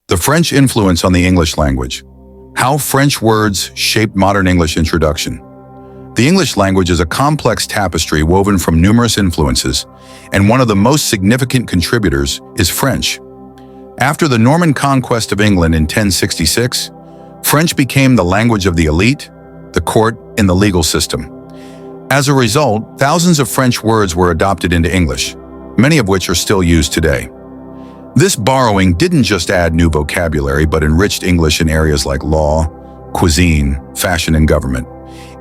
The French influence on the English language. How French words shaped modern English introduction. The English language is a complex tapestry woven from numerous influences, and one of the most significant contributors is French. After the Norman Conquest of England in 1066, French became the language of the elite, the court, and the legal system. As a result, thousands of French words were adopted into English, many of which are still used today. This borrowing didn't just add new vocabulary, but enriched English in areas like law, cuisine, fashion, and government.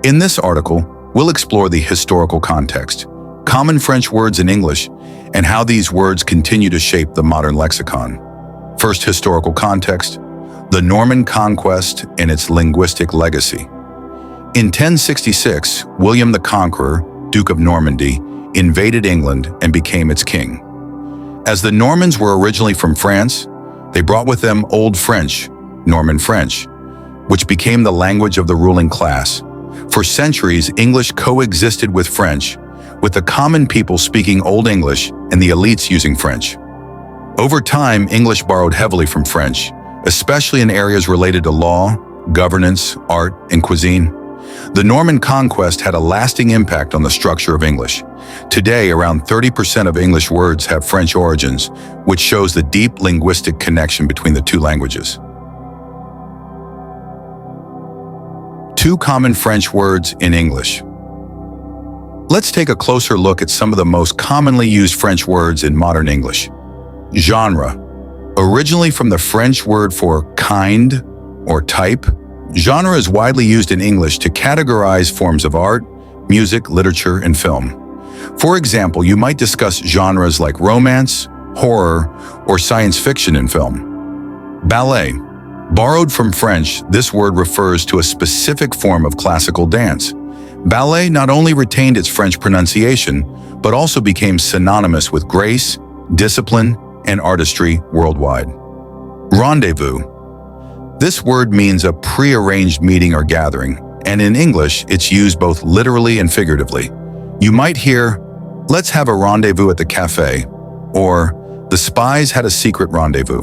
In this article, we'll explore the historical context, common French words in English, and how these words continue to shape the modern lexicon. First, historical context: the Norman Conquest and its linguistic legacy. In 1066, William the Conqueror, Duke of Normandy, invaded England and became its king. As the Normans were originally from France, they brought with them Old French, Norman French, which became the language of the ruling class. For centuries, English coexisted with French, with the common people speaking Old English and the elites using French. Over time, English borrowed heavily from French, especially in areas related to law, governance, art, and cuisine. The Norman Conquest had a lasting impact on the structure of English. Today, around 30% of English words have French origins, which shows the deep linguistic connection between the two languages. Two common French words in English. Let's take a closer look at some of the most commonly used French words in modern English. Genre. Originally from the French word for kind or type, genre is widely used in English to categorize forms of art, music, literature, and film. For example, you might discuss genres like romance, horror, or science fiction in film. Ballet. Borrowed from French, this word refers to a specific form of classical dance. Ballet not only retained its French pronunciation, but also became synonymous with grace, discipline, and artistry worldwide. Rendezvous. This word means a pre-arranged meeting or gathering, and in English, it's used both literally and figuratively. You might hear, "Let's have a rendezvous at the cafe," or "The spies had a secret rendezvous."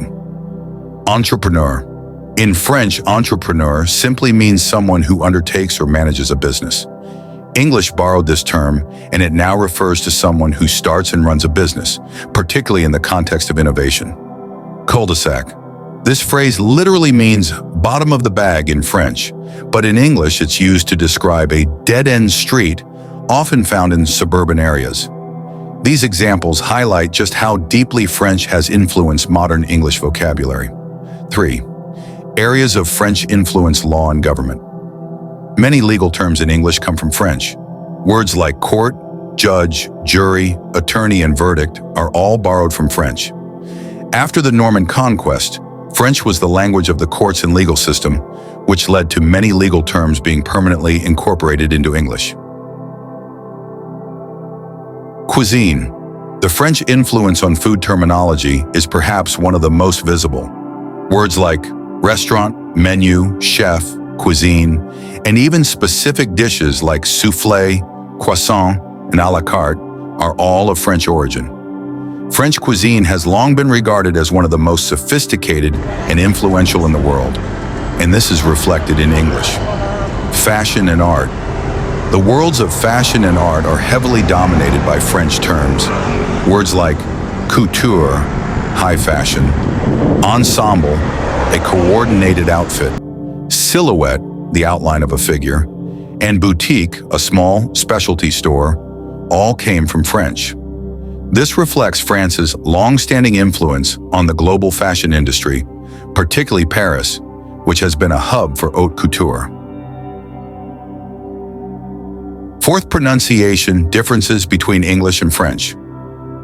Entrepreneur. In French, entrepreneur simply means someone who undertakes or manages a business. English borrowed this term, and it now refers to someone who starts and runs a business, particularly in the context of innovation. Cul-de-sac. This phrase literally means bottom of the bag in French, but in English it's used to describe a dead-end street, often found in suburban areas. These examples highlight just how deeply French has influenced modern English vocabulary. 3. Areas of French influence: law and government. Many legal terms in English come from French. Words like court, judge, jury, attorney, and verdict are all borrowed from French. After the Norman Conquest, French was the language of the courts and legal system, which led to many legal terms being permanently incorporated into English. Cuisine. The French influence on food terminology is perhaps one of the most visible. Words like restaurant, menu, chef, cuisine, and even specific dishes like soufflé, croissant, and à la carte are all of French origin. French cuisine has long been regarded as one of the most sophisticated and influential in the world, and this is reflected in English. Fashion and art. The worlds of fashion and art are heavily dominated by French terms. Words like couture, high fashion, ensemble, a coordinated outfit, silhouette, the outline of a figure, and boutique, a small specialty store, all came from French. This reflects France's long-standing influence on the global fashion industry, particularly Paris, which has been a hub for haute couture. Fourth, pronunciation differences between English and French.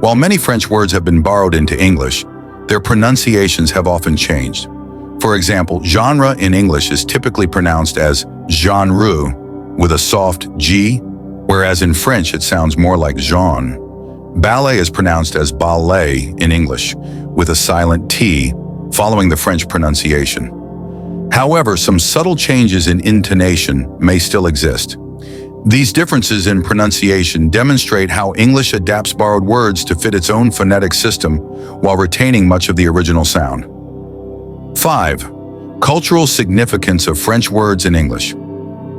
While many French words have been borrowed into English, their pronunciations have often changed. For example, genre in English is typically pronounced as genre with a soft G, whereas in French it sounds more like genre. Ballet is pronounced as ballet in English, with a silent T following the French pronunciation. However, some subtle changes in intonation may still exist. These differences in pronunciation demonstrate how English adapts borrowed words to fit its own phonetic system while retaining much of the original sound. 5. Cultural significance of French words in English.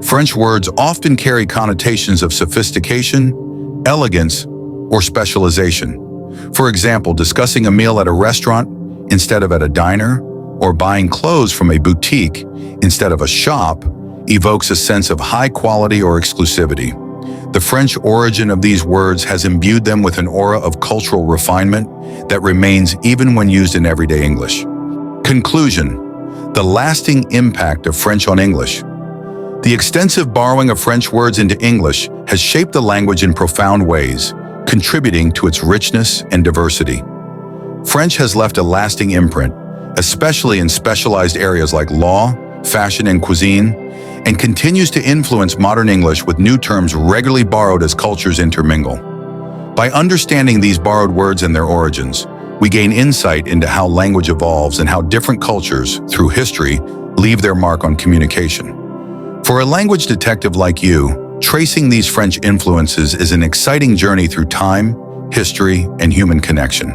French words often carry connotations of sophistication, elegance, or specialization. For example, discussing a meal at a restaurant instead of at a diner, or buying clothes from a boutique instead of a shop, evokes a sense of high quality or exclusivity. The French origin of these words has imbued them with an aura of cultural refinement that remains even when used in everyday English. Conclusion: the lasting impact of French on English. The extensive borrowing of French words into English has shaped the language in profound ways, contributing to its richness and diversity. French has left a lasting imprint, especially in specialized areas like law, fashion, and cuisine, and continues to influence modern English with new terms regularly borrowed as cultures intermingle. By understanding these borrowed words and their origins, we gain insight into how language evolves and how different cultures, through history, leave their mark on communication. For a language detective like you, tracing these French influences is an exciting journey through time, history, and human connection.